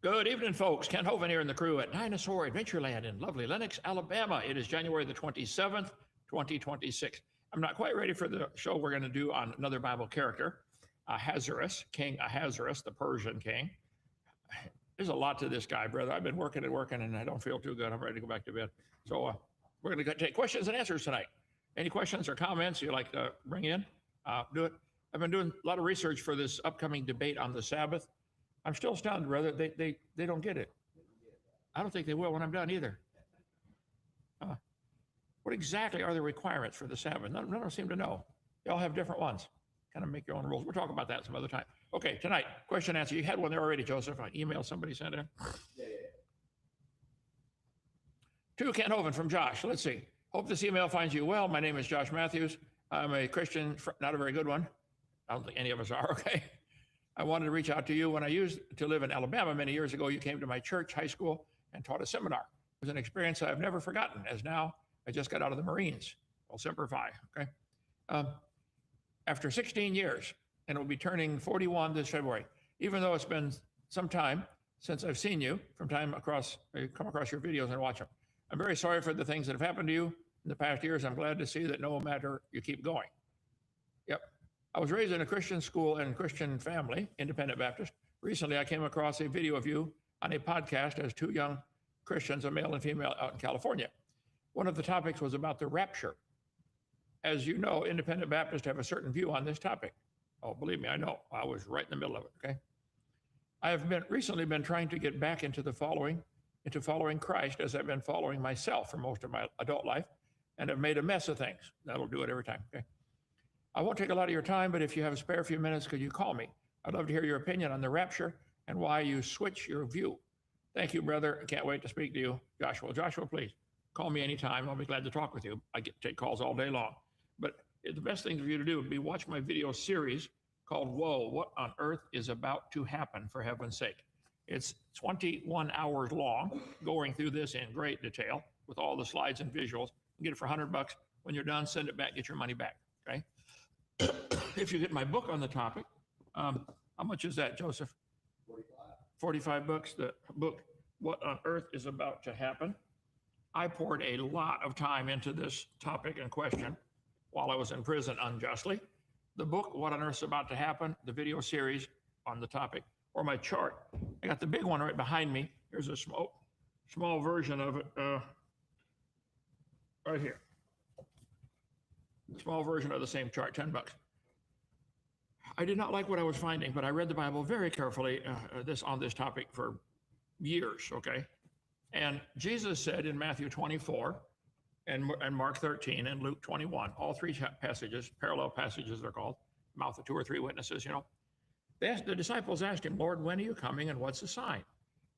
Good evening, folks. Ken Hovind here in the crew at Dinosaur Adventureland in lovely Lenox, Alabama. It is January the 27th, 2026. I'm not quite ready for the show we're going to do on another Bible character, Ahasuerus, King Ahasuerus, the Persian king. There's a lot to this guy, brother. I've been working and I don't feel too good. I'm ready to go back to bed. So we're going to take questions and answers tonight. Any questions or comments you'd like to bring in? Do it. I've been doing a lot of research for this upcoming debate on the Sabbath. I'm still stunned, brother. They don't get it. I don't think they will when I'm done either. What exactly are the requirements for the Sabbath? None of them seem to know. They all have different ones. Kind of make your own rules. We'll talk about that some other time. Okay, tonight, question answer. You had one there already, Joseph. An email somebody sent in. To Ken Hovind from Josh. Let's see. Hope this email finds you well. My name is Josh Matthews. I'm a Christian, not a very good one. I don't think any of us are, okay? I wanted to reach out to you. When I used to live in Alabama many years ago, you came to my church, high school, and taught a seminar. It was an experience I've never forgotten, as now I just got out of the Marines. Well, Semper Fi, okay? After 16 years, and will be turning 41 this February, even though it's been some time since I've seen you, I come across your videos and watch them. I'm very sorry for the things that have happened to you in the past years. I'm glad to see that no matter, you keep going. Yep. I was raised in a Christian school and Christian family, Independent Baptist. Recently, I came across a video of you on a podcast as two young Christians, a male and female, out in California. One of the topics was about the rapture. As you know, Independent Baptists have a certain view on this topic. Oh, believe me, I know. I was right in the middle of it, okay? I have recently been trying to get back into following Christ, as I've been following myself for most of my adult life, and have made a mess of things. That'll do it every time, okay? I won't take a lot of your time, but if you have a spare few minutes, could you call me? I'd love to hear your opinion on the rapture and why you switch your view. Thank you, brother. I can't wait to speak to you. Joshua, please call me anytime. I'll be glad to talk with you. I get to take calls all day long. But the best thing for you to do would be watch my video series called Whoa, What on Earth is About to Happen, for heaven's sake. It's 21 hours long, going through this in great detail with all the slides and visuals. You get it for $100. When you're done, send it back, get your money back, okay? If you get my book on the topic, how much is that, Joseph? 45 bucks. The book, What on Earth is About to Happen. I poured a lot of time into this topic and question while I was in prison unjustly. The book, What on Earth is About to Happen, the video series on the topic, or my chart. I got the big one right behind me. Here's a small version of it right here. Small version of the same chart, 10 bucks. I did not like what I was finding, but I read the Bible very carefully on this topic for years, okay? And Jesus said in Matthew 24 and Mark 13 and Luke 21, all three passages, parallel passages they're called, mouth of two or three witnesses, you know. The disciples asked him, Lord, when are you coming and what's the sign?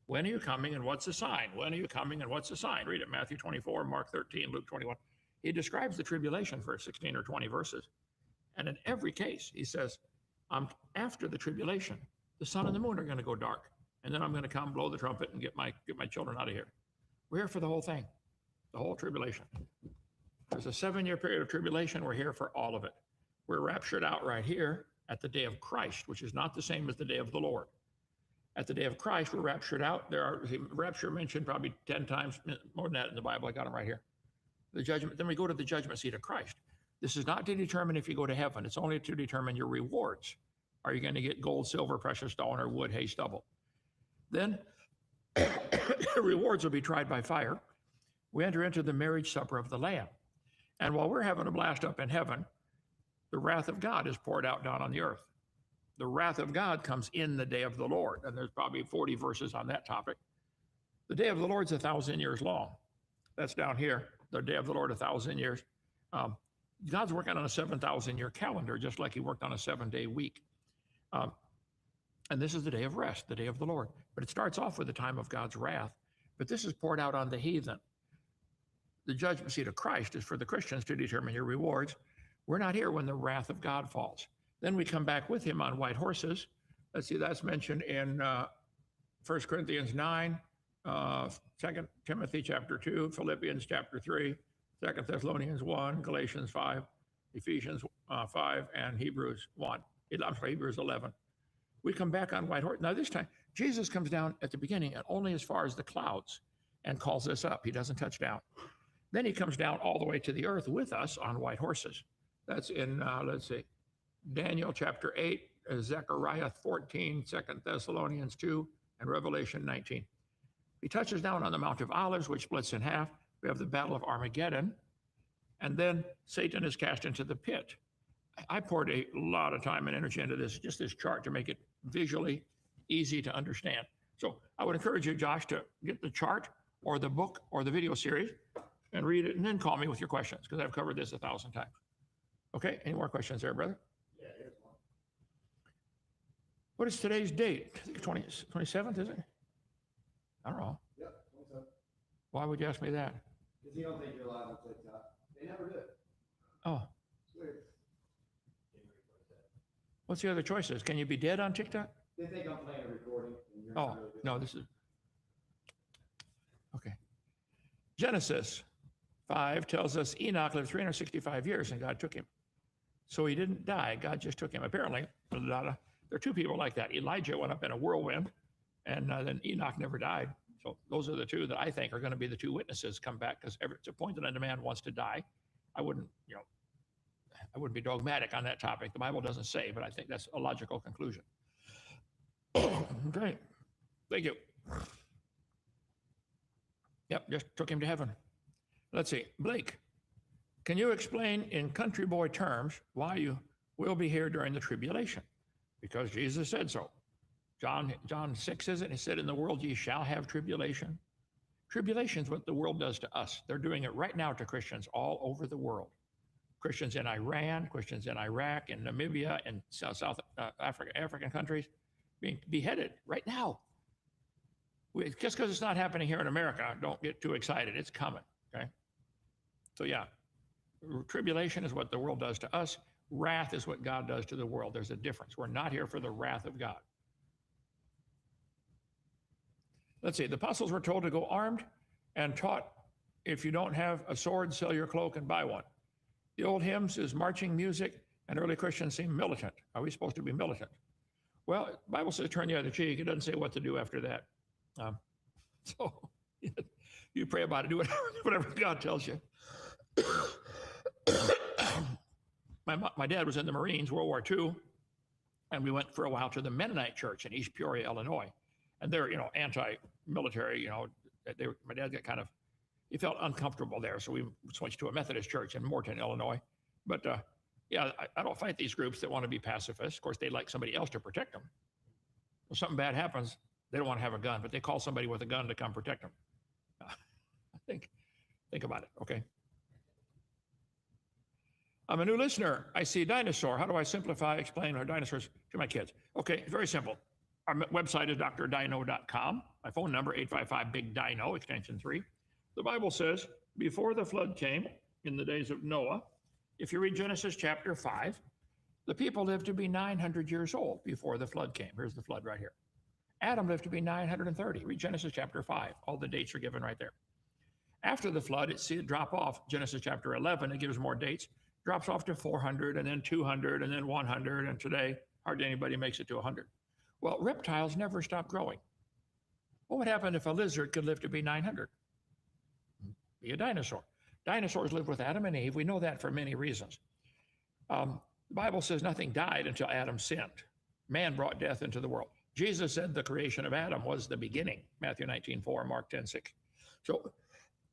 When are you coming and what's the sign? When are you coming and what's the sign? Read it, Matthew 24, Mark 13, Luke 21. He describes the tribulation for 16 or 20 verses. And in every case, he says, after the tribulation, the sun and the moon are going to go dark. And then I'm going to come blow the trumpet and get my children out of here. We're here for the whole thing, the whole tribulation. There's a 7-year period of tribulation. We're here for all of it. We're raptured out right here at the day of Christ, which is not the same as the day of the Lord. At the day of Christ, we're raptured out. There are rapture mentioned probably 10 times more than that in the Bible. I got them right here. The judgment. Then we go to the judgment seat of Christ. This is not to determine if you go to heaven. It's only to determine your rewards. Are you going to get gold, silver, precious stone, or wood, hay, stubble? Then rewards will be tried by fire. We enter into the marriage supper of the Lamb. And while we're having a blast up in heaven, the wrath of God is poured out down on the earth. The wrath of God comes in the day of the Lord. And there's probably 40 verses on that topic. The day of the Lord's 1,000 years long. That's down here. The day of the Lord, 1,000 years. God's working on a 7,000-year calendar, just like he worked on a 7-day week. And this is the day of rest, the day of the Lord. But it starts off with the time of God's wrath. But this is poured out on the heathen. The judgment seat of Christ is for the Christians to determine your rewards. We're not here when the wrath of God falls. Then we come back with him on white horses. Let's see, that's mentioned in 1 Corinthians 9, 2 Timothy chapter 2, Philippians chapter 3, 2 Thessalonians 1, Galatians 5, Ephesians 5, and Hebrews 1. I'm sorry, Hebrews 11. We come back on white horse. Now this time, Jesus comes down at the beginning and only as far as the clouds and calls us up. He doesn't touch down. Then he comes down all the way to the earth with us on white horses. That's in, let's see, Daniel chapter 8, Zechariah 14, 2 Thessalonians 2, and Revelation 19. He touches down on the Mount of Olives, which splits in half. We have the Battle of Armageddon. And then Satan is cast into the pit. I poured a lot of time and energy into this, just this chart to make it visually easy to understand. So I would encourage you, Josh, to get the chart or the book or the video series and read it and then call me with your questions because I've covered this 1,000 times. Okay, any more questions there, brother? Yeah, here's one. What is today's date? I think 27th, is it? I don't know. Yep, 27. Why would you ask me that? Because you don't think you're live on TikTok. They never do. Oh, It's weird. what's the other choices? Can you be dead on TikTok? They think I'm playing a recording. And you're Oh, not really doing no, it. this is, okay. Genesis 5 tells us Enoch lived 365 years and God took him. So he didn't die, God just took him. Apparently, there are two people like that. Elijah went up in a whirlwind and then Enoch never died. So those are the two that I think are going to be the two witnesses come back because it's appointed unto man wants to die. I wouldn't be dogmatic on that topic. The Bible doesn't say, but I think that's a logical conclusion. Okay, thank you. Yep, just took him to heaven. Let's see, Blake, can you explain in country boy terms why you will be here during the tribulation? Because Jesus said so. John 6, is it? He said, in the world ye shall have tribulation. Tribulation is what the world does to us. They're doing it right now to Christians all over the world. Christians in Iran, Christians in Iraq, in Namibia, and South African countries being beheaded right now. Just because it's not happening here in America, don't get too excited. It's coming, okay? So yeah, tribulation is what the world does to us. Wrath is what God does to the world. There's a difference. We're not here for the wrath of God. Let's see, the apostles were told to go armed and taught, if you don't have a sword, sell your cloak and buy one. The old hymns is marching music, and early Christians seem militant. Are we supposed to be militant? Well, the Bible says turn the other cheek. It doesn't say what to do after that. So you pray about it, do whatever God tells you. My dad was in the Marines, World War II, and we went for a while to the Mennonite Church in East Peoria, Illinois. And they're, anti-military, my dad got he felt uncomfortable there. So we switched to a Methodist church in Morton, Illinois. But I don't fight these groups that want to be pacifists. Of course, they like somebody else to protect them. If something bad happens, they don't want to have a gun, but they call somebody with a gun to come protect them. Think about it, okay? I'm a new listener. I see dinosaur. How do I explain our dinosaurs to my kids? Okay, very simple. Our website is drdino.com. My phone number, 855-BIG-DINO, extension 3. The Bible says, before the flood came, in the days of Noah, if you read Genesis chapter 5, the people lived to be 900 years old before the flood came. Here's the flood right here. Adam lived to be 930. Read Genesis chapter 5. All the dates are given right there. After the flood, see it drop off. Genesis chapter 11, it gives more dates. Drops off to 400, and then 200, and then 100, and today, hardly anybody makes it to 100. Well, reptiles never stop growing. What would happen if a lizard could live to be 900? Be a dinosaur. Dinosaurs lived with Adam and Eve. We know that for many reasons. The Bible says nothing died until Adam sinned. Man brought death into the world. Jesus said the creation of Adam was the beginning. Matthew 19:4, Mark 10:6. So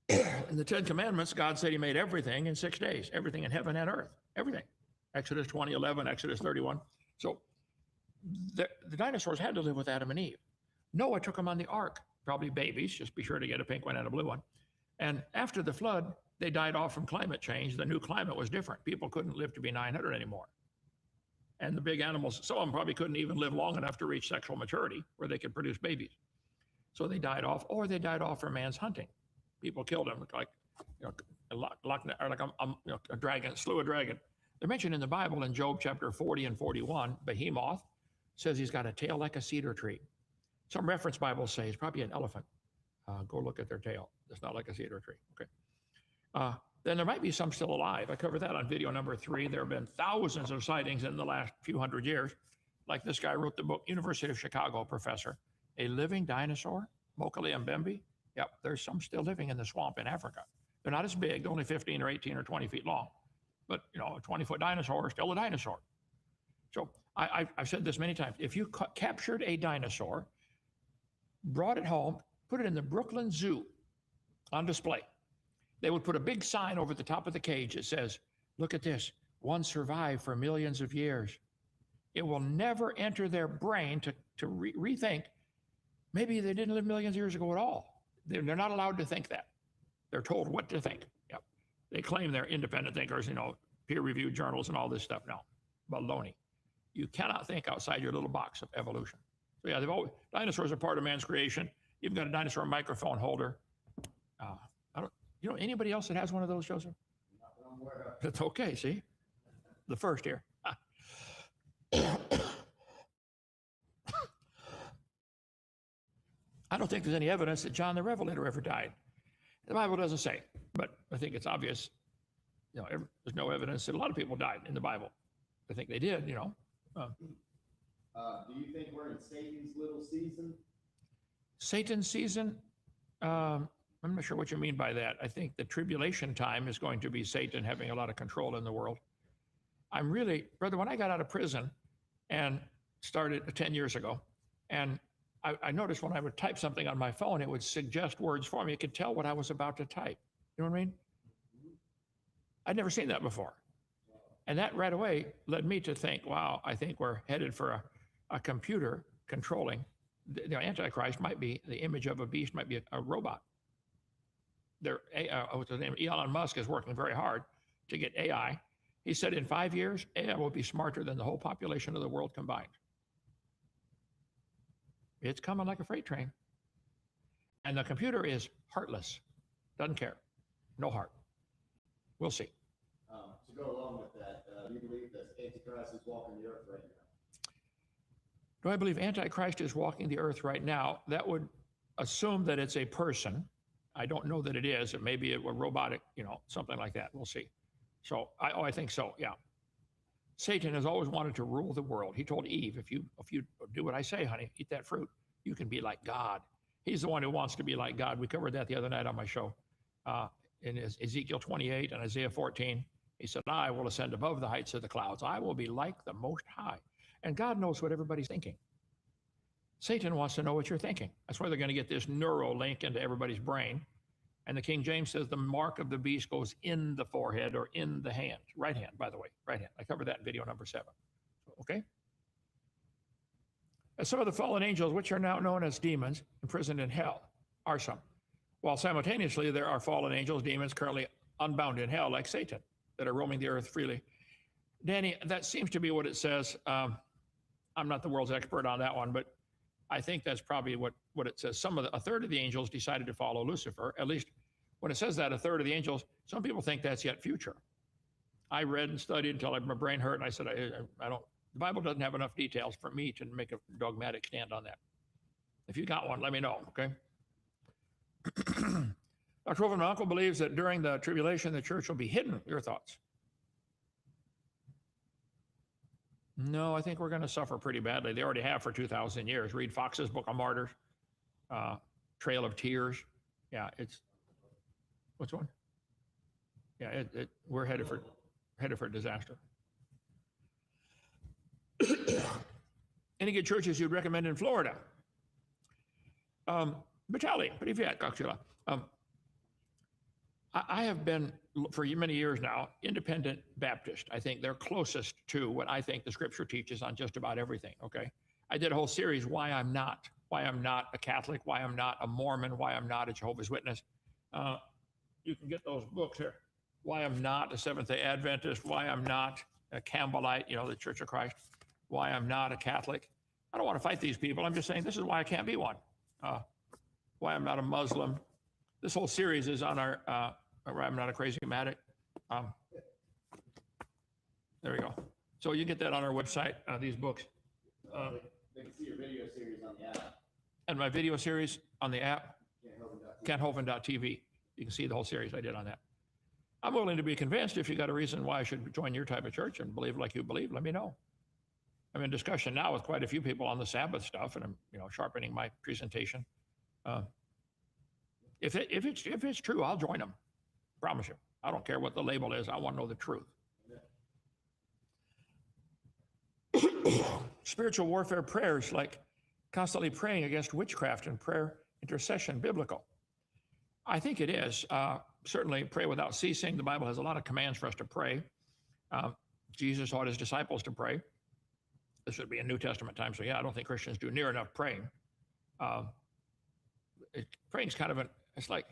in the Ten Commandments, God said he made everything in 6 days, everything in heaven and earth, everything. Exodus 20:11, Exodus 31. So the dinosaurs had to live with Adam and Eve. Noah took them on the ark, probably babies, just be sure to get a pink one and a blue one. And after the flood, they died off from climate change. The new climate was different. People couldn't live to be 900 anymore. And the big animals, some of them probably couldn't even live long enough to reach sexual maturity where they could produce babies. So they died off, or they died off from man's hunting. People killed them, like a dragon, slew a dragon. They're mentioned in the Bible in Job chapter 40 and 41. Behemoth says he's got a tail like a cedar tree. Some reference Bibles say it's probably an elephant. Go look at their tail. It's not like a cedar tree. Okay. Then there might be some still alive. I covered that on video number 3. There have been thousands of sightings in the last few hundred years. Like this guy wrote the book, University of Chicago professor, A living dinosaur? Mokele Mbembe? Yep, there's some still living in the swamp in Africa. They're not as big, they're only 15 or 18 or 20 feet long. But, you know, a 20-foot dinosaur is still a dinosaur. So I've said this many times. If you captured a dinosaur, brought it home, put it in the Brooklyn Zoo on display, they would put a big sign over the top of the cage that says, look at this, one survived for millions of years. It will never enter their brain to rethink, maybe they didn't live millions of years ago at all. They're not allowed to think that. They're told what to think. Yep. They claim they're independent thinkers, you know, peer-reviewed journals and all this stuff. No, baloney. You cannot think outside your little box of evolution. So yeah, dinosaurs are part of man's creation. You've got a dinosaur microphone holder. You know anybody else that has one of those, Joseph? That's okay, see? The first here. I don't think there's any evidence that John the Revelator ever died. The Bible doesn't say, but I think it's obvious. You know, there's no evidence that a lot of people died in the Bible. I think they did, you know. Do you think we're in Satan's little season? Satan's season? I'm not sure what you mean by that. I think the tribulation time is going to be Satan having a lot of control in the world. I'm really, brother, when I got out of prison and started 10 years ago, and I noticed when I would type something on my phone, it would suggest words for me. It could tell what I was about to type. You know what I mean? I'd never seen that before. And that right away led me to think, wow, I think we're headed for a computer controlling. The Antichrist might be the image of a beast, might be a robot. What's his name? Elon Musk is working very hard to get AI. He said in 5 years, AI will be smarter than the whole population of the world combined. It's coming like a freight train. And the computer is heartless, doesn't care, no heart. We'll see. To go along with that, do you believe that Antichrist is walking the earth right now? Do I believe Antichrist is walking the earth right now? That would assume that it's a person. I don't know that it is. It may be a robotic, you know, something like that. We'll see. So I think so, yeah. Satan has always wanted to rule the world. He told Eve, if you do what I say, honey, eat that fruit, you can be like God. He's the one who wants to be like God. We covered that the other night on my show. In Ezekiel 28 and Isaiah 14, he said, I will ascend above the heights of the clouds. I will be like the Most High. And God knows what everybody's thinking. Satan wants to know what you're thinking. That's why they're going to get this neural link into everybody's brain. And the King James says the mark of the beast goes in the forehead or in the hand. Right hand, by the way, right hand. I covered that in video number 7. Okay? And some of the fallen angels, which are now known as demons, imprisoned in hell, are some. While simultaneously, there are fallen angels, demons currently unbound in hell, like Satan, that are roaming the earth freely. Danny, that seems to be what it says. I'm not the world's expert on that one, but I think that's probably what it says. A third of the angels decided to follow Lucifer. At least when it says that, a third of the angels, some people think that's yet future. I read and studied until my brain hurt, and I said, I don't, the Bible doesn't have enough details for me to make a dogmatic stand on that. If you got one, let me know, okay? Dr. Wolfman, my uncle believes that during the tribulation, the church will be hidden. Your thoughts? No, I think we're going to suffer pretty badly. They already have for 2,000 years. Read Fox's Book of Martyrs, Trail of Tears. Yeah, it's, what's one? Yeah, we're headed for disaster. Any good churches you'd recommend in Florida? Vitali, Privyat, Kakshila. I have been, for many years now, independent Baptist. I think they're closest to what I think the scripture teaches on just about everything, okay? I did a whole series, why I'm not a Catholic, why I'm not a Mormon, why I'm not a Jehovah's Witness. You can get those books here. Why I'm not a Seventh-day Adventist, why I'm not a Campbellite, you know, the Church of Christ, why I'm not a Catholic. I don't want to fight these people. I'm just saying this is why I can't be one. Why I'm not a Muslim. This whole series is on our, I'm not a crazy-matic. There we go. So you get that on our website, these books. They can see your video series on the app. And my video series on the app, KentHovind.tv. You can see the whole series I did on that. I'm willing to be convinced. If you got a reason why I should join your type of church and believe like you believe, let me know. I'm in discussion now with quite a few people on the Sabbath stuff, and I'm, sharpening my presentation. If it's true, I'll join them. Promise you. I don't care what the label is. I want to know the truth. Spiritual warfare prayers, like constantly praying against witchcraft and prayer intercession, biblical? I think it is. Certainly pray without ceasing. The Bible has a lot of commands for us to pray. Jesus taught his disciples to pray. This would be a New Testament time, so yeah, I don't think Christians do near enough praying. Praying's kind of it's like,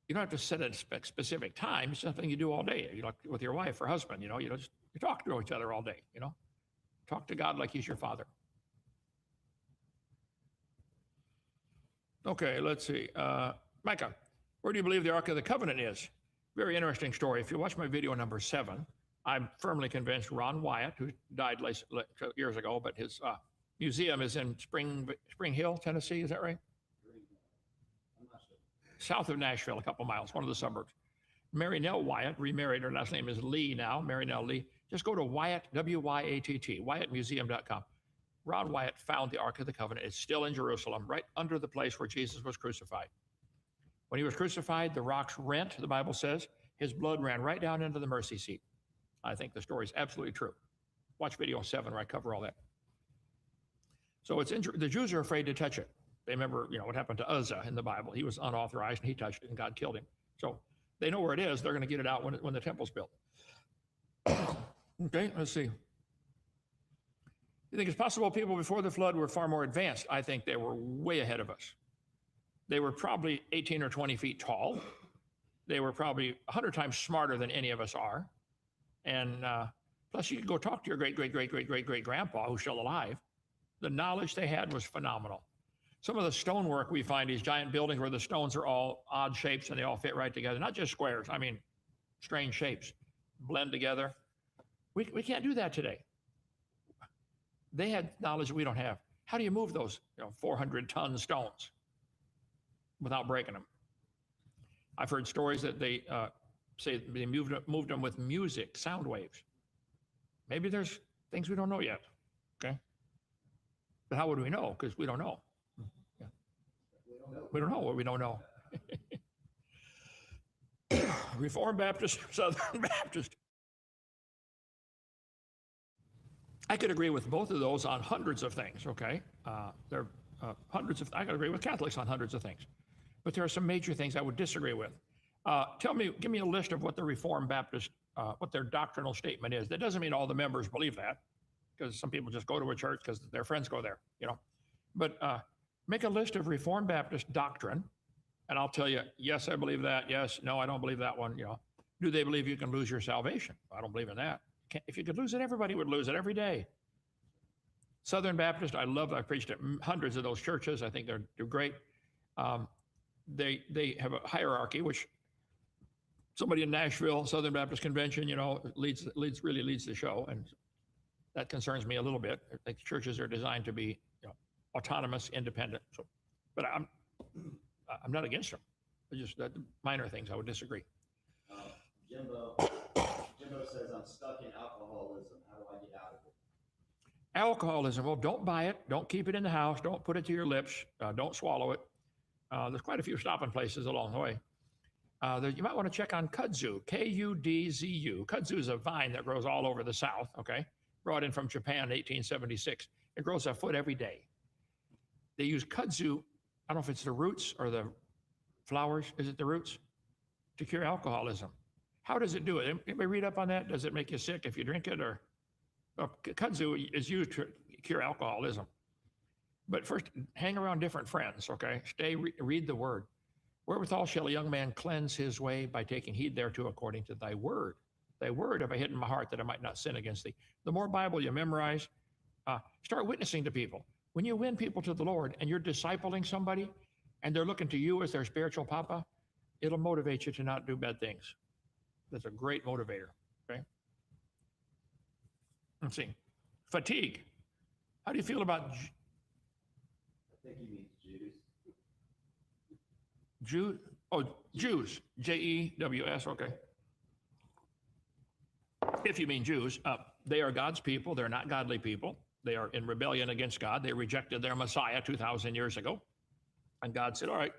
you don't have to set a specific time. It's something you do all day. With your wife or husband, you talk to each other all day, Talk to God like he's your father. Okay, let's see. Micah, where do you believe the Ark of the Covenant is? Very interesting story. If you watch my video number 7, I'm firmly convinced Ron Wyatt, who died years ago, but his museum is in Spring Hill, Tennessee. Is that right? I'm not sure. South of Nashville, a couple miles, one of the suburbs. Mary Nell Wyatt remarried. Her last name is Lee now, Mary Nell Lee. Just go to Wyatt, W-Y-A-T-T, WyattMuseum.com. Ron Wyatt found the Ark of the Covenant. It's still in Jerusalem, right under the place where Jesus was crucified. When he was crucified, the rocks rent, the Bible says. His blood ran right down into the mercy seat. I think the story is absolutely true. Watch video 7 where I cover all that. So the Jews are afraid to touch it. They remember, what happened to Uzzah in the Bible. He was unauthorized and he touched it and God killed him. So they know where it is. They're going to get it out when the temple's built. Okay, let's see. You think it's possible people before the flood were far more advanced? I think they were way ahead of us. They were probably 18 or 20 feet tall. They were probably 100 times smarter than any of us are. And plus, you could go talk to your great-great-great-great-great-great-grandpa who's still alive. The knowledge they had was phenomenal. Some of the stonework we find, these giant buildings where the stones are all odd shapes and they all fit right together, not just squares, I mean, strange shapes, blend together. We can't do that today. They had knowledge we don't have. How do you move those 400-ton stones without breaking them? I've heard stories that they say they moved them with music, sound waves. Maybe there's things we don't know yet, okay? But how would we know? Because we don't know. Yeah. We don't know what we don't know. Reformed Baptist, Southern Baptist. I could agree with both of those on hundreds of things, okay? There are I could agree with Catholics on hundreds of things. But there are some major things I would disagree with. Give me a list of what the Reformed Baptist, what their doctrinal statement is. That doesn't mean all the members believe that, because some people just go to a church because their friends go there, But make a list of Reformed Baptist doctrine, and I'll tell you, yes, I believe that. Yes, no, I don't believe that one, Do they believe you can lose your salvation? I don't believe in that. If you could lose it, everybody would lose it every day. Southern Baptist, I preached at hundreds of those churches. I think they're great. They have a hierarchy, which somebody in Nashville, Southern Baptist Convention, leads the show, and that concerns me a little bit. I think churches are designed to be autonomous, independent. So, but I'm not against them. Just minor things I would disagree. Jimbo says I'm stuck in alcoholism. How do I get out of it? Alcoholism. Well, don't buy it. Don't keep it in the house. Don't put it to your lips. Don't swallow it. There's quite a few stopping places along the way. You might want to check on kudzu, K-U-D-Z-U. Kudzu is a vine that grows all over the South, okay? Brought in from Japan in 1876. It grows a foot every day. They use kudzu, I don't know if it's the roots or the flowers. Is it the roots? To cure alcoholism. How does it do it? Anybody read up on that? Does it make you sick if you drink it? Or kudzu is used to cure alcoholism. But first, hang around different friends, okay? Read the word. Wherewithal shall a young man cleanse his way by taking heed thereto according to thy word. Thy word have I hid in my heart that I might not sin against thee. The more Bible you memorize, start witnessing to people. When you win people to the Lord and you're discipling somebody and they're looking to you as their spiritual papa, it'll motivate you to not do bad things. That's a great motivator, okay? Let's see. Fatigue. How do you feel about I think he means Jews. Jews, Jews, okay. If you mean Jews, They are God's people. They're not godly people. They are in rebellion against God. They rejected their Messiah 2,000 years ago. And God said, all right,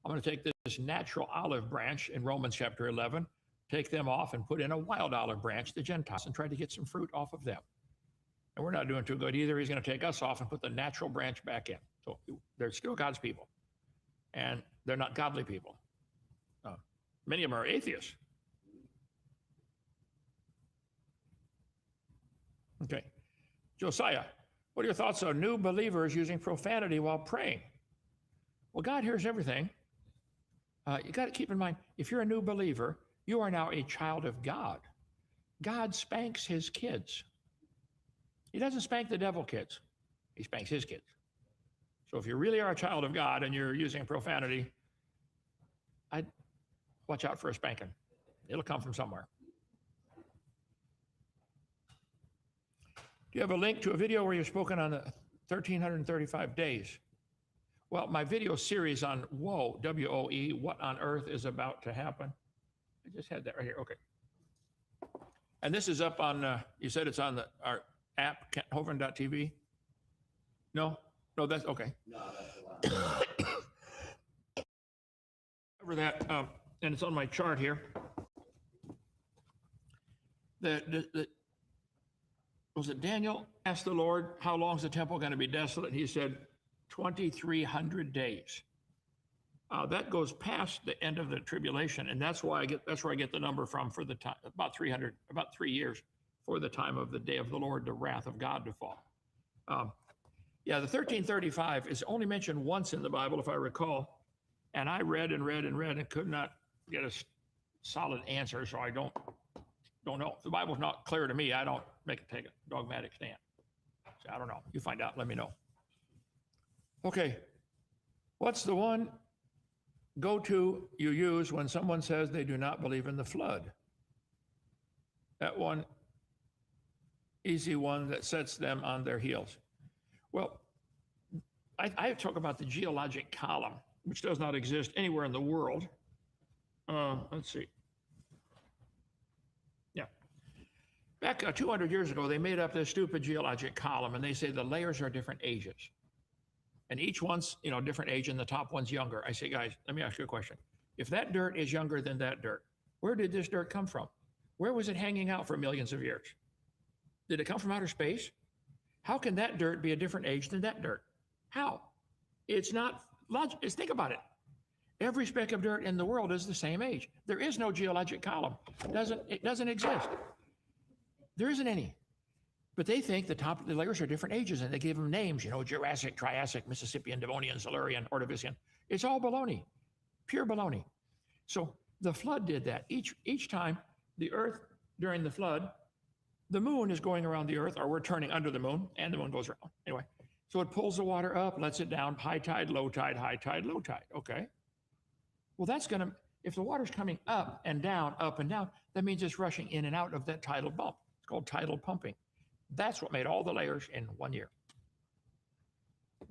I'm going to take this natural olive branch in Romans chapter 11, take them off and put in a wild olive branch, the Gentiles, and try to get some fruit off of them. And we're not doing too good either. He's going to take us off and put the natural branch back in. So they're still God's people. And they're not godly people. Many of them are atheists. Okay. Josiah, what are your thoughts on new believers using profanity while praying? Well, God hears everything. You got to keep in mind, if you're a new believer, you are now a child of God. God spanks his kids. He doesn't spank the devil kids. He spanks his kids. So if you really are a child of God and you're using profanity, I'd watch out for a spanking. It'll come from somewhere. Do you have a link to a video where you've spoken on the 1,335 days? Well, my video series on woe, W-O-E, what on earth is about to happen? I just had that right here. Okay. And this is up on, you said it's on our app, KentHovind.tv? No? No, that's okay. No, that's the last. Cover that, and it's on my chart here. Was it Daniel asked the Lord, how long is the temple going to be desolate? And he said, 2,300 days. That goes past the end of the tribulation, and that's where I get the number from for the time, about 3 years for the time of the day of the Lord, the wrath of God to fall. Yeah, the 1335 is only mentioned once in the Bible, if I recall, and I read and could not get a solid answer, so I don't know. If the Bible's not clear to me, I don't take a dogmatic stand. So I don't know. You find out, let me know. Okay, what's the one go-to you use when someone says they do not believe in the flood? That one easy one that sets them on their heels. Well, I talk about the geologic column, which does not exist anywhere in the world. Let's see. Yeah. Back 200 years ago, they made up this stupid geologic column, and they say the layers are different ages. And each one's, different age, and the top one's younger. I say, guys, let me ask you a question. If that dirt is younger than that dirt, where did this dirt come from? Where was it hanging out for millions of years? Did it come from outer space? How can that dirt be a different age than that dirt? How? It's not logical. Think about it. Every speck of dirt in the world is the same age. There is no geologic column. It doesn't exist. There isn't any. But they think the layers are different ages, and they give them names, Jurassic, Triassic, Mississippian, Devonian, Silurian, Ordovician. It's all baloney, pure baloney. So the flood did that. Each time the earth during the flood, the moon is going around the earth, or we're turning under the moon, and the moon goes around. Anyway, so it pulls the water up, lets it down, high tide, low tide, high tide, low tide. Okay. Well, if the water's coming up and down, that means it's rushing in and out of that tidal bump. It's called tidal pumping. That's what made all the layers in 1 year.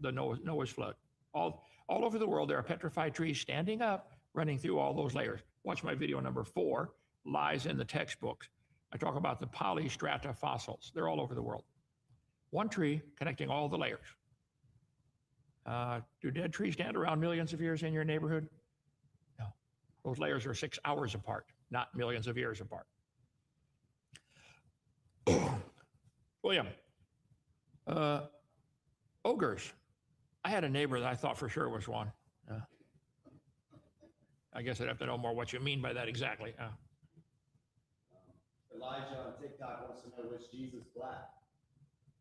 The Noah's flood. All over the world, there are petrified trees standing up, running through all those layers. Watch my video number 4, Lies in the Textbooks. I talk about the polystrata fossils. They're all over the world. One tree connecting all the layers. Do dead trees stand around millions of years in your neighborhood? No. Those layers are 6 hours apart, not millions of years apart. William, ogres. I had a neighbor that I thought for sure was one. I guess I'd have to know more what you mean by that exactly. Elijah on TikTok wants to know, was Jesus black?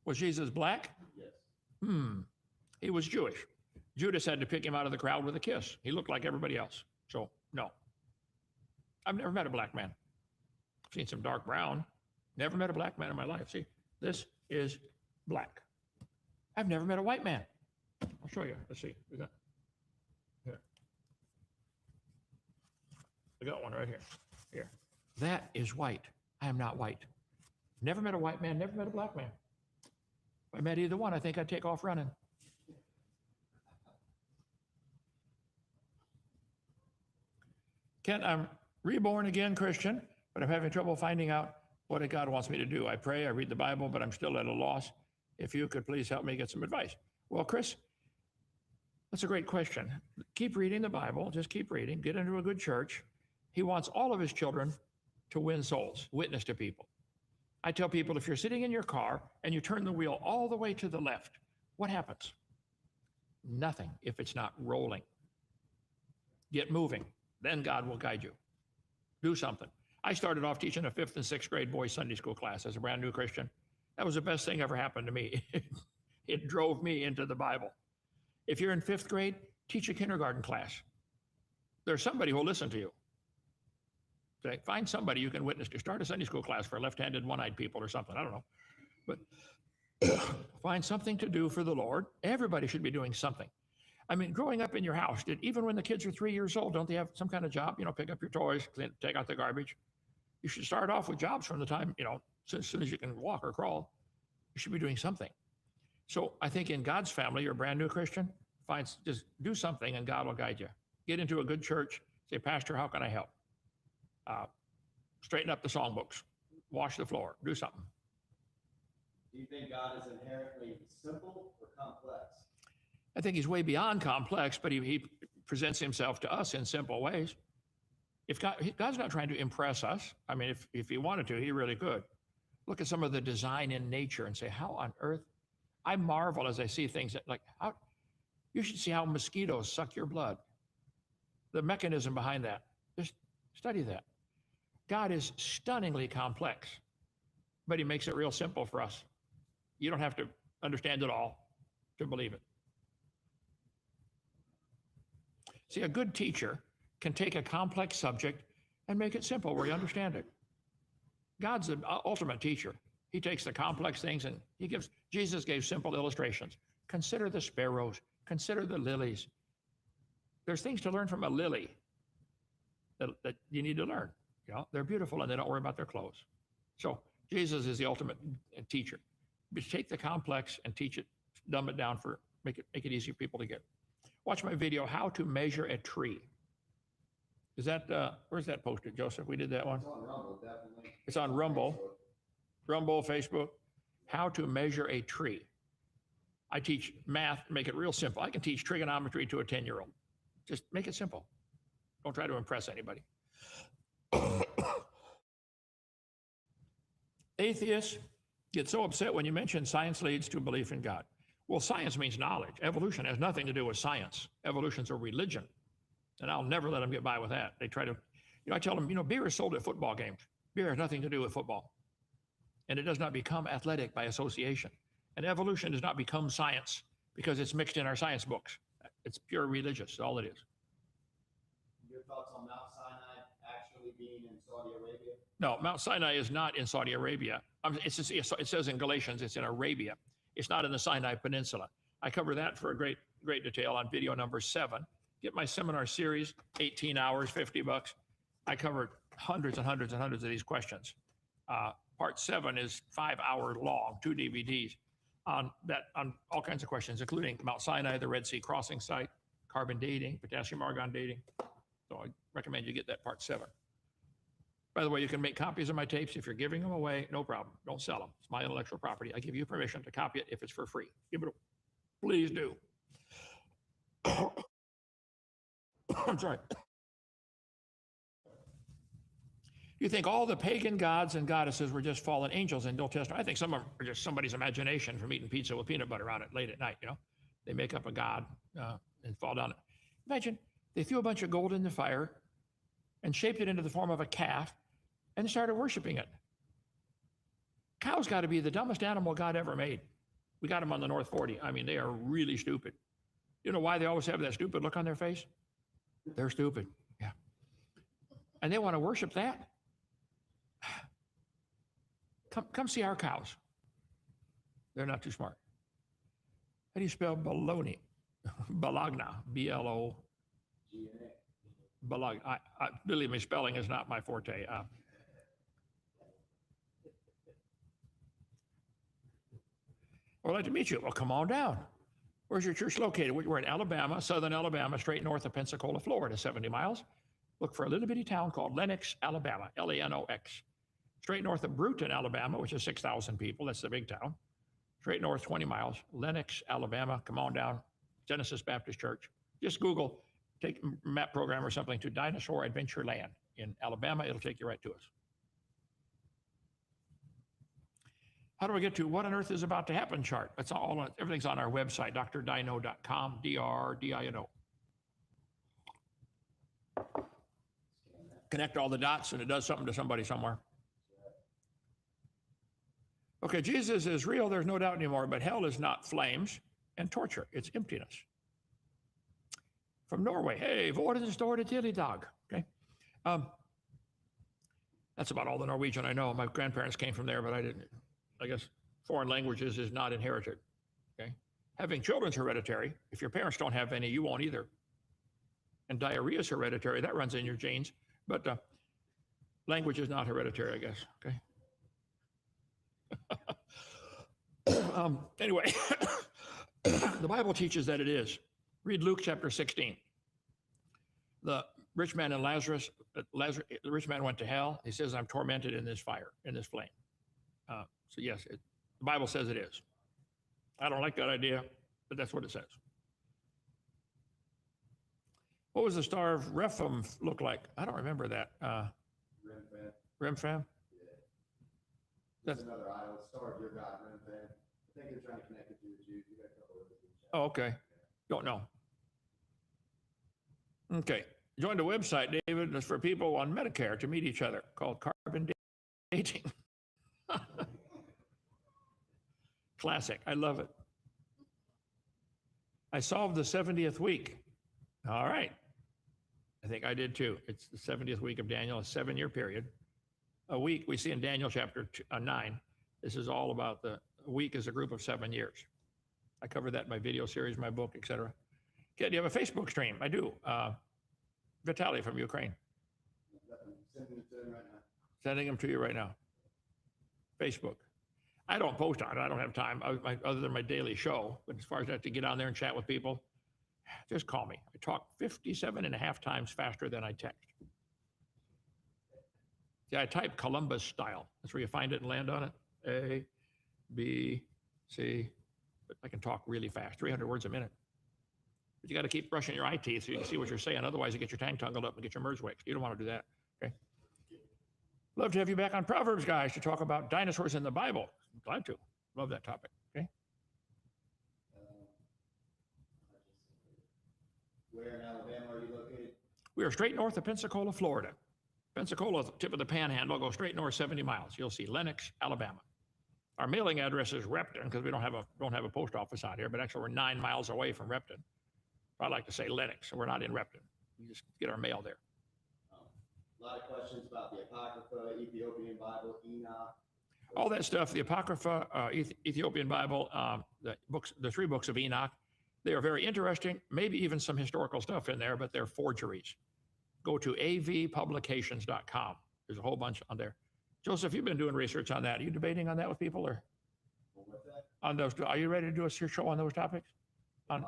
Was Jesus black? Yes. He was Jewish. Judas had to pick him out of the crowd with a kiss. He looked like everybody else. So, no. I've never met a black man. I've seen some dark brown. Never met a black man in my life. See, this is black. I've never met a white man. I'll show you. Let's see. We got here. I got one right here. Here. That is white. I am not white. Never met a white man, never met a black man. If I met either one, I think I'd take off running. Kent, I'm reborn again Christian, but I'm having trouble finding out What God wants me to do. I pray, I read the Bible, but I'm still at a loss. If you could please help me get some advice. Well, Chris, that's a great question. Keep reading the Bible. Just keep reading. Get into a good church. He wants all of his children to win souls, witness to people. I tell people, if you're sitting in your car and you turn the wheel all the way to the left, what happens? Nothing if it's not rolling. Get moving. Then God will guide you. Do something. I started off teaching a 5th and 6th grade boys Sunday school class as a brand new Christian. That was the best thing ever happened to me. It drove me into the Bible. If you're in 5th grade, teach a kindergarten class. There's somebody who will listen to you. Okay, find somebody you can witness to. Start a Sunday school class for left-handed, one-eyed people or something. I don't know. But find something to do for the Lord. Everybody should be doing something. I mean, growing up in your house, even when the kids are 3 years old, don't they have some kind of job? Pick up your toys, clean, take out the garbage. You should start off with jobs from the time, as soon as you can walk or crawl. You should be doing something. So I think in God's family, you're a brand new Christian, just do something and God will guide you. Get into a good church. Say, Pastor, how can I help? Straighten up the songbooks. Wash the floor. Do something. Do you think God is inherently simple or complex? I think he's way beyond complex, but he presents himself to us in simple ways. If God's not trying to impress us, I mean, if he wanted to, he really could. Look at some of the design in nature and say, how on earth? I marvel as I see things you should see how mosquitoes suck your blood. The mechanism behind that. Just study that. God is stunningly complex, but he makes it real simple for us. You don't have to understand it all to believe it. See, a good teacher can take a complex subject and make it simple where you understand it. God's the ultimate teacher. He takes the complex things and Jesus gave simple illustrations. Consider the sparrows, consider the lilies. There's things to learn from a lily that you need to learn. They're beautiful and they don't worry about their clothes. So Jesus is the ultimate teacher. But take the complex and teach it, dumb it down make it easy for people to get. Watch my video, How to Measure a Tree. Is that, where's that posted, Joseph? We did that one? It's on Rumble, definitely. It's on Rumble, Facebook. How to Measure a Tree. I teach math, make it real simple. I can teach trigonometry to a 10-year-old. Just make it simple. Don't try to impress anybody. Atheists get so upset when you mention science leads to belief in God. Well, science means knowledge. Evolution has nothing to do with science. Evolution's a religion. And I'll never let them get by with that. They try to, I tell them, beer is sold at football games. Beer has nothing to do with football. And it does not become athletic by association. And evolution does not become science because it's mixed in our science books. It's pure religious, that's all it is. Your thoughts on Mount Sinai actually being in Saudi Arabia? No, Mount Sinai is not in Saudi Arabia. It says in Galatians, it's in Arabia. It's not in the Sinai Peninsula. I cover that for a great detail on video number 7. Get my seminar series, 18 hours, $50. I covered hundreds and hundreds and hundreds of these questions. Part 7 is 5 hours long, 2 DVDs on all kinds of questions, including Mount Sinai, the Red Sea crossing site, carbon dating, potassium argon dating. So I recommend you get that part 7. By the way, you can make copies of my tapes. If you're giving them away, no problem. Don't sell them. It's my intellectual property. I give you permission to copy it if it's for free. Please do. I'm sorry. You think all the pagan gods and goddesses were just fallen angels in the Old Testament? I think some of them are just somebody's imagination from eating pizza with peanut butter on it late at night, They make up a god and fall down. Imagine they threw a bunch of gold in the fire and shaped it into the form of a calf and started worshiping it. Cows got to be the dumbest animal God ever made. We got them on the North 40. I mean, they are really stupid. You know why they always have that stupid look on their face? They're stupid. Yeah. And they want to worship that? Come see our cows. They're not too smart. How do you spell baloney? Bologna, B-L-O. Bologna. Believe me, spelling is not my forte. I'd like to meet you. Well, come on down. Where's your church located? We're in Alabama, southern Alabama, straight north of Pensacola, Florida, 70 miles. Look for a little bitty town called Lenox, Alabama, Lenox. Straight north of Brewton, Alabama, which is 6,000 people. That's the big town. Straight north 20 miles. Lenox, Alabama. Come on down. Genesis Baptist Church. Just Google, take a map program or something to Dinosaur Adventure Land in Alabama. It'll take you right to us. How do we get to what on earth is about to happen chart? That's all. Everything's on our website, drdino.com, D-R-D-I-N-O. Connect all the dots and it does something to somebody somewhere. Okay, Jesus is real, there's no doubt anymore, but hell is not flames and torture, it's emptiness. From Norway, hey, hvor er det står det til I dag? Okay. That's about all the Norwegian I know. My grandparents came from there, but I guess foreign languages is not inherited. Okay. Having children's hereditary. If your parents don't have any, you won't either. And diarrhea is hereditary, that runs in your genes, but language is not hereditary, I guess. Okay. Anyway, the Bible teaches that it is. Read Luke chapter 16. The rich man and Lazarus, the rich man went to hell. He says, I'm tormented in this fire, in this flame. So yes, the Bible says it is. I don't like that idea, but that's what it says. What was the star of Rephaim look like? I don't remember that. Remphan? That's another idol, star of your God, Remphan. I think they're trying to connect it to the Jews. We got a couple of those. Oh, okay. Don't know. Okay. Join the website, David. It's for people on Medicare to meet each other, called Carbon Dating. Classic. I love it. I solved the 70th week. All right. I think I did too. It's the 70th week of Daniel, a 7-year period. A week we see in Daniel chapter 9. This is all about a week is a group of 7 years. I covered that in my video series, my book, etc. Okay, do you have a Facebook stream? I do. Vitaly from Ukraine. Sending it to him right now. Sending them to you right now. Facebook. I don't post on it. I don't have time other than my daily show. But as far as that to get on there and chat with people, just call me. I talk 57.5 times faster than I text. Yeah, I type Columbus style. That's where you find it and land on it. A, B, C. But I can talk really fast, 300 words a minute. But you got to keep brushing your eye teeth so you can see what you're saying. Otherwise, you get your tongue tangled up and get your merge waxed. You don't want to do that. Okay. Love to have you back on Proverbs, guys, to talk about dinosaurs in the Bible. Glad to. Love that topic. Okay. Where in Alabama are you located? We are straight north of Pensacola, Florida. Pensacola, tip of the panhandle, go straight north 70 miles. You'll see Lenox, Alabama. Our mailing address is Repton because we don't have a post office out here, but actually we're 9 miles away from Repton. I like to say Lenox, so we're not in Repton. We just get our mail there. A lot of questions about the Apocrypha, Ethiopian Bible, Enoch. All that stuff, the Apocrypha, Ethiopian Bible, the 3 books of Enoch, they are very interesting, maybe even some historical stuff in there, but they're forgeries. Go to avpublications.com. There's a whole bunch on there. Joseph, you've been doing research on that. Are you debating on that with people or? What's that? On those, are you ready to do a show on those topics? On,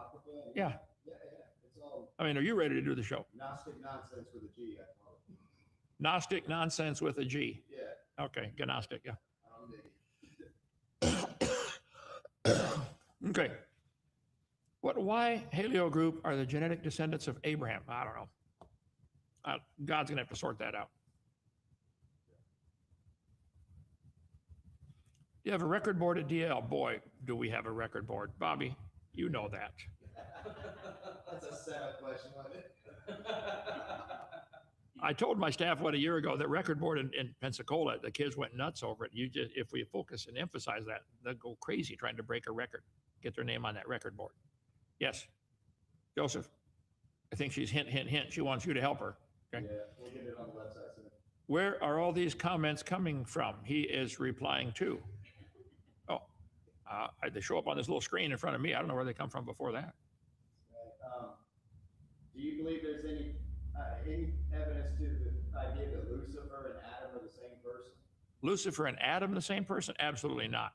yeah. It's all I mean, are you ready to do the show? Gnostic nonsense with a G, I call it. Gnostic nonsense with a G. Yeah. Okay, Gnostic, yeah. I'm the Okay. Why Haleo group are the genetic descendants of Abraham? I don't know. God's going to have to sort that out. Do you have a record board at DL? Boy, do we have a record board. Bobby, you know that. That's a setup question, wasn't it? I told my staff a year ago that record board in Pensacola, the kids went nuts over it. If we focus and emphasize that, they'll go crazy trying to break a record, get their name on that record board. Yes, Joseph, I think she's hint. She wants you to help her. Okay. Yeah, we'll get it on the website soon. Where are all these comments coming from? He is replying to. Oh, they show up on this little screen in front of me. I don't know where they come from before that. Do you believe there's any evidence to the idea that Lucifer and Adam are the same person? Lucifer and Adam the same person? Absolutely not.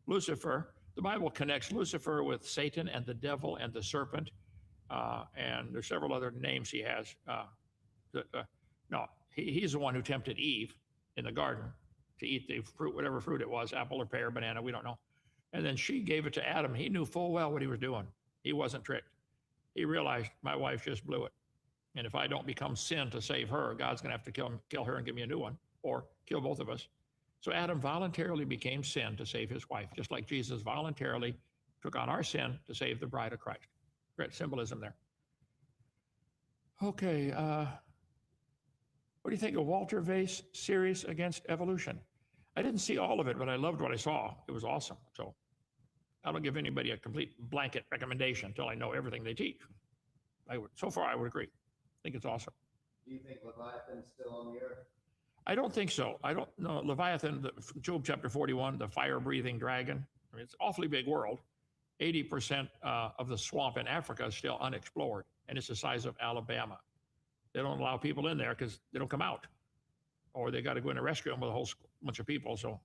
Lucifer, the Bible connects Lucifer with Satan and the devil and the serpent, and there's several other names he has. No, he's the one who tempted Eve. in the garden to eat the fruit, whatever fruit it was, apple or pear, banana, we don't know. And then she gave it to Adam. He knew full well what he was doing. He wasn't tricked. He realized my wife just blew it. And if I don't become sin to save her, God's going to have to kill her and give me a new one, or kill both of us. So Adam voluntarily became sin to save his wife, just like Jesus voluntarily took on our sin to save the bride of Christ. Great symbolism there. Okay, what do you think of Walter Vase series against evolution? I didn't see all of it, but I loved what I saw. It was awesome. So I don't give anybody a complete blanket recommendation until I know everything they teach. So far, I would agree. I think it's awesome. Do you think Leviathan's still on the earth? I don't think so. I don't know. Leviathan, Job chapter 41, the fire-breathing dragon. I mean, it's an awfully big world. 80% of the swamp in Africa is still unexplored, and it's the size of Alabama. They don't allow people in there because they don't come out, or they got to go in a rescue with a whole bunch of people. So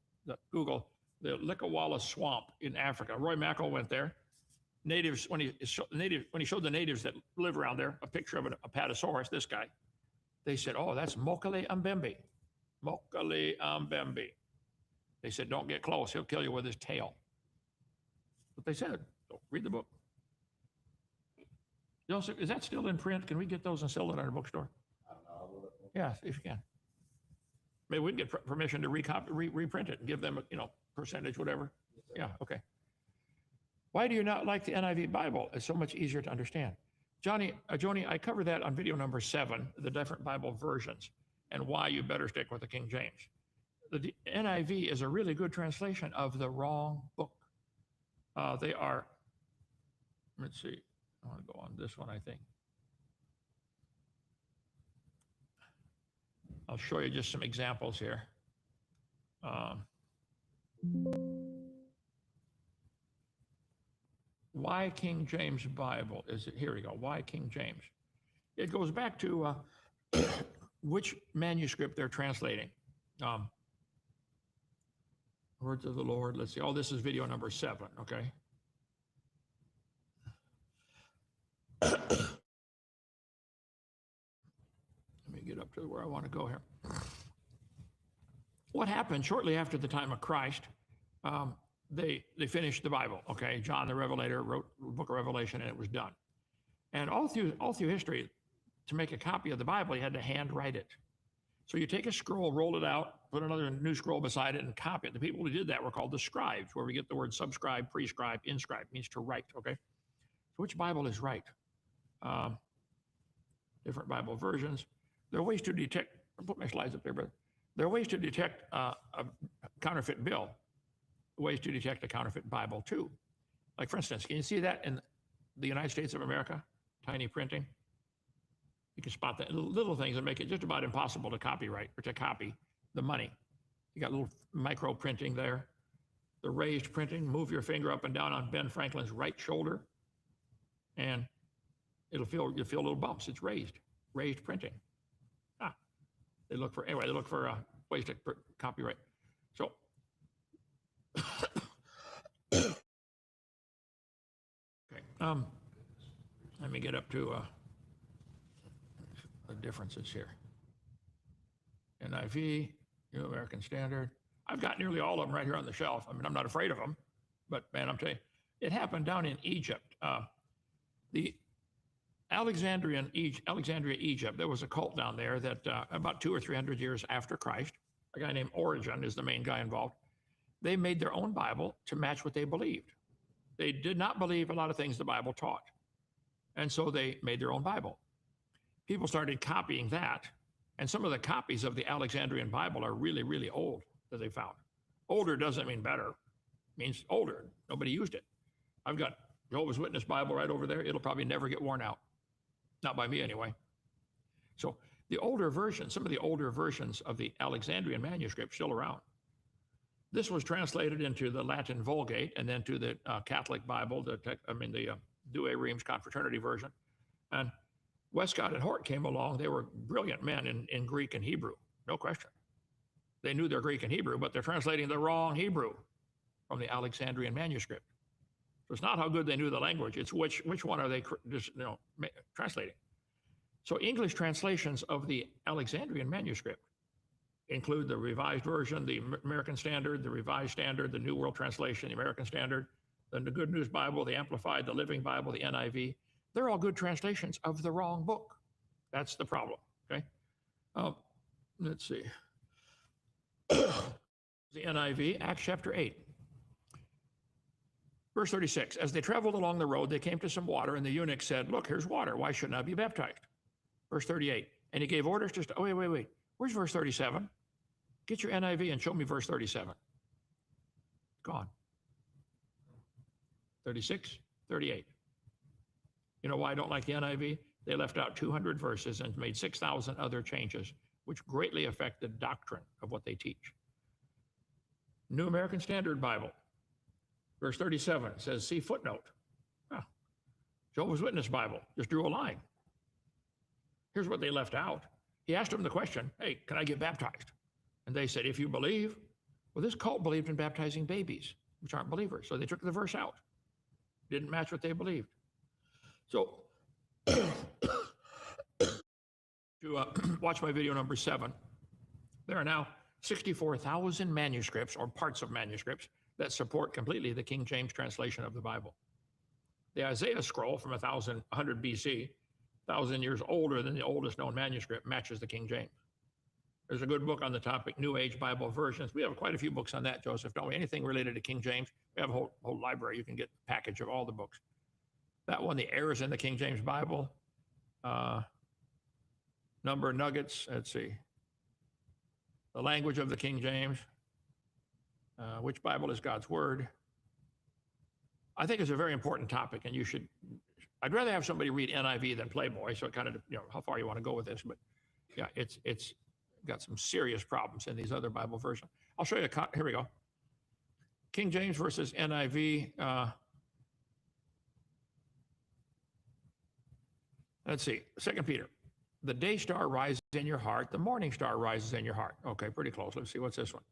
Google the Likawala swamp in Africa. Roy Mackal went there. Natives, when he showed the natives that live around there a picture of a Apatosaurus, this guy, they said, "Oh, that's Mokele Mbembe. Mokele Mbembe." They said, "Don't get close. He'll kill you with his tail." What they said. So read the book. Joseph, is that still in print? Can we get those and sell it at our bookstore? I don't know. I'll look. Yeah, if you can. Maybe we can get permission to reprint it and give them a percentage, whatever. Yeah, okay. Why do you not like the NIV Bible? It's so much easier to understand. Joni, I covered that on video number 7, the different Bible versions, and why you better stick with the King James. The NIV is a really good translation of the wrong book. They are, let's see, I want to go on this one, I think. I'll show you just some examples here. Why King James Bible? Here we go. Why King James? It goes back to which manuscript they're translating. Words of the Lord. Let's see. Oh, this is video number 7. Okay. Let me get up to where I want to go here. What happened shortly after the time of Christ? They finished the Bible. Okay, John the Revelator wrote the book of Revelation, and it was done. And all through history, to make a copy of the Bible, you had to handwrite it. So you take a scroll, roll it out, put another new scroll beside it, and copy it. The people who did that were called the scribes, where we get the word subscribe, prescribe, inscribe. It means to write. Okay, so which Bible is right? Different Bible versions. There are ways to detect. I'll put my slides up there, but there are ways to detect a counterfeit bill. Ways to detect a counterfeit Bible too. Like for instance, can you see that in the United States of America? Tiny printing. You can spot that little things that make it just about impossible to copyright or to copy the money. You got little micro printing there. The raised printing, move your finger up and down on Ben Franklin's right shoulder, and you'll feel little bumps. It's raised printing. They look for ways to copyright. So okay, let me get up to the differences here. NIV, New American Standard. I've got nearly all of them right here on the shelf. I mean, I'm not afraid of them, but man, I'm telling you, it happened down in Egypt. The Alexandria, Egypt, there was a cult down there that about 200 or 300 years after Christ, a guy named Origen is the main guy involved. They made their own Bible to match what they believed. They did not believe a lot of things the Bible taught. And so they made their own Bible. People started copying that. And some of the copies of the Alexandrian Bible are really, really old that they found. Older doesn't mean better. It means older. Nobody used it. I've got Jehovah's Witness Bible right over there. It'll probably never get worn out. Not by me anyway. So the older versions, some of the older versions of the Alexandrian manuscript still around. This was translated into the Latin Vulgate and then to the Catholic Bible, the Douay Rheims Confraternity version. And Westcott and Hort came along. They were brilliant men in Greek and Hebrew, no question. They knew their Greek and Hebrew, but they're translating the wrong Hebrew from the Alexandrian manuscript. So it's not how good they knew the language, it's which one are they translating. So English translations of the Alexandrian manuscript include the Revised Version, the American Standard, the Revised Standard, the New World Translation, the American Standard, the Good News Bible, the Amplified, the Living Bible, the NIV. They're all good translations of the wrong book. That's the problem, okay? Let's see. The NIV, Acts chapter 8. Verse 36, as they traveled along the road, they came to some water, and the eunuch said, look, here's water. Why shouldn't I be baptized? Verse 38, and he gave orders to, wait. Where's verse 37? Get your NIV and show me verse 37. Gone. 36, 38. You know why I don't like the NIV? They left out 200 verses and made 6,000 other changes, which greatly affect the doctrine of what they teach. New American Standard Bible, verse 37 says, see footnote. Oh, Jehovah's Witness Bible just drew a line. Here's what they left out. He asked them the question, hey, can I get baptized? And they said, if you believe. Well, this cult believed in baptizing babies, which aren't believers. So they took the verse out. Didn't match what they believed. So to watch my video number 7, there are now 64,000 manuscripts or parts of manuscripts that support completely the King James translation of the Bible. The Isaiah scroll from 100 BC, 1,000 years older than the oldest known manuscript, matches the King James. There's a good book on the topic, New Age Bible Versions. We have quite a few books on that, Joseph, don't we? Anything related to King James. We have a whole library. You can get a package of all the books. That one, the errors in the King James Bible, number nuggets, let's see. The language of the King James, which Bible is God's word. I think it's a very important topic, and I'd rather have somebody read NIV than Playboy, so it kind of, how far you want to go with this, but yeah, it's got some serious problems in these other Bible versions. I'll show you here we go. King James versus NIV. Let's see, 2 Peter. The day star rises in your heart, the morning star rises in your heart. Okay, pretty close. Let's see, what's this one?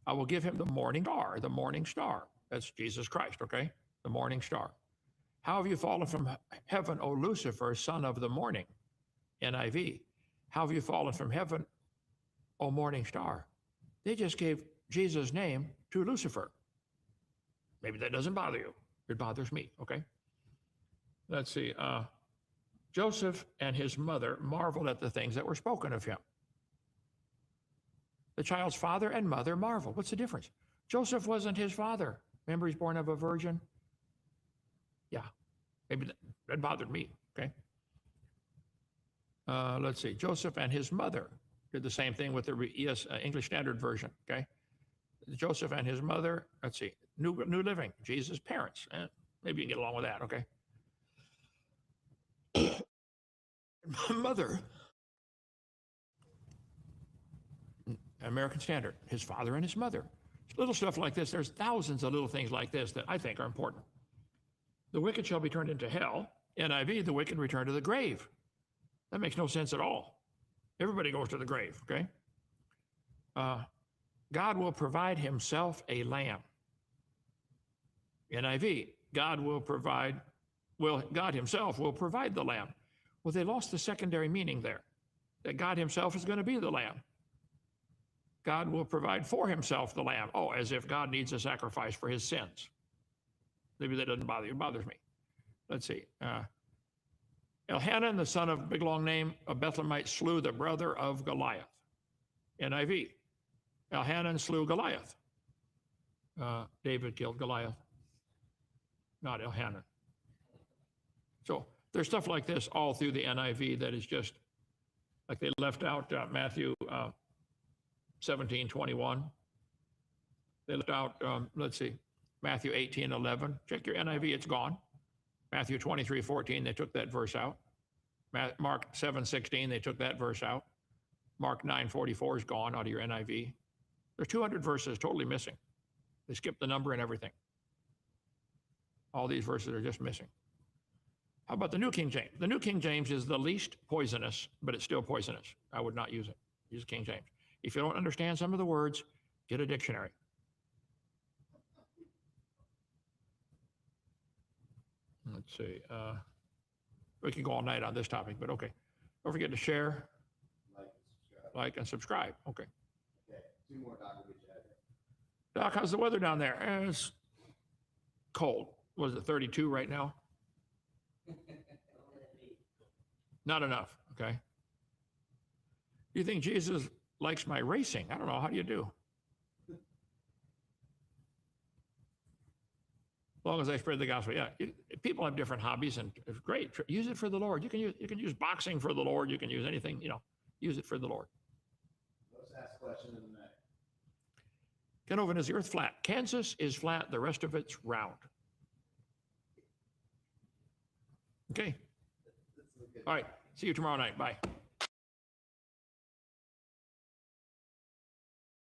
I will give him the morning star, the morning star. That's Jesus Christ, okay? The morning star. How have you fallen from heaven, O Lucifer, son of the morning? NIV. How have you fallen from heaven, O morning star? They just gave Jesus' name to Lucifer. Maybe that doesn't bother you. It bothers me, okay? Let's see. Joseph and his mother marveled at the things that were spoken of him. The child's father and mother marveled. What's the difference? Joseph wasn't his father. Remember, he's born of a virgin? Yeah, maybe that bothered me, okay? Let's see. Joseph and his mother did the same thing with the English Standard Version, okay? Joseph and his mother, let's see. New Living, Jesus' parents. Maybe you can get along with that, okay? Mother, American Standard, his father and his mother. Little stuff like this. There's thousands of little things like this that I think are important. The wicked shall be turned into hell. NIV, the wicked return to the grave. That makes no sense at all. Everybody goes to the grave, okay? God will provide himself a lamb. NIV, God himself will provide the lamb. Well, they lost the secondary meaning there, that God himself is going to be the lamb. God will provide for himself the lamb. Oh, as if God needs a sacrifice for his sins. Maybe that doesn't bother you. It bothers me. Let's see. Elhanan, the son of big long name of Bethlehemite, slew the brother of Goliath. NIV. Elhanan slew Goliath. David killed Goliath, not Elhanan. So there's stuff like this all through the NIV that is just like they left out Matthew 17:21. They left out, let's see, Matthew 18:11. Check your NIV, it's gone. Matthew 23:14, they took that verse out. Mark 7:16, they took that verse out. Mark 9:44 is gone out of your NIV. There's 200 verses totally missing. They skipped the number and everything. All these verses are just missing. How about the New King James? The New King James is the least poisonous, but it's still poisonous. I would not use it. Use King James. If you don't understand some of the words, get a dictionary. Let's see. We can go all night on this topic, but okay. Don't forget to share, like, and subscribe. Okay. Two more, Doc, will get you out of here. Doc, how's the weather down there? It's cold. Was it 32 right now? Not enough, okay? You think Jesus likes my racing? I don't know. How do you do? As long as I spread the gospel. Yeah, people have different hobbies, and it's great. Use it for the Lord. You can use boxing for the Lord. You can use anything, use it for the Lord. Let's ask a question in the neck. Ken Oven, is the earth flat? Kansas is flat. The rest of it's round. Okay. This is a good. All right. See you tomorrow night. Bye.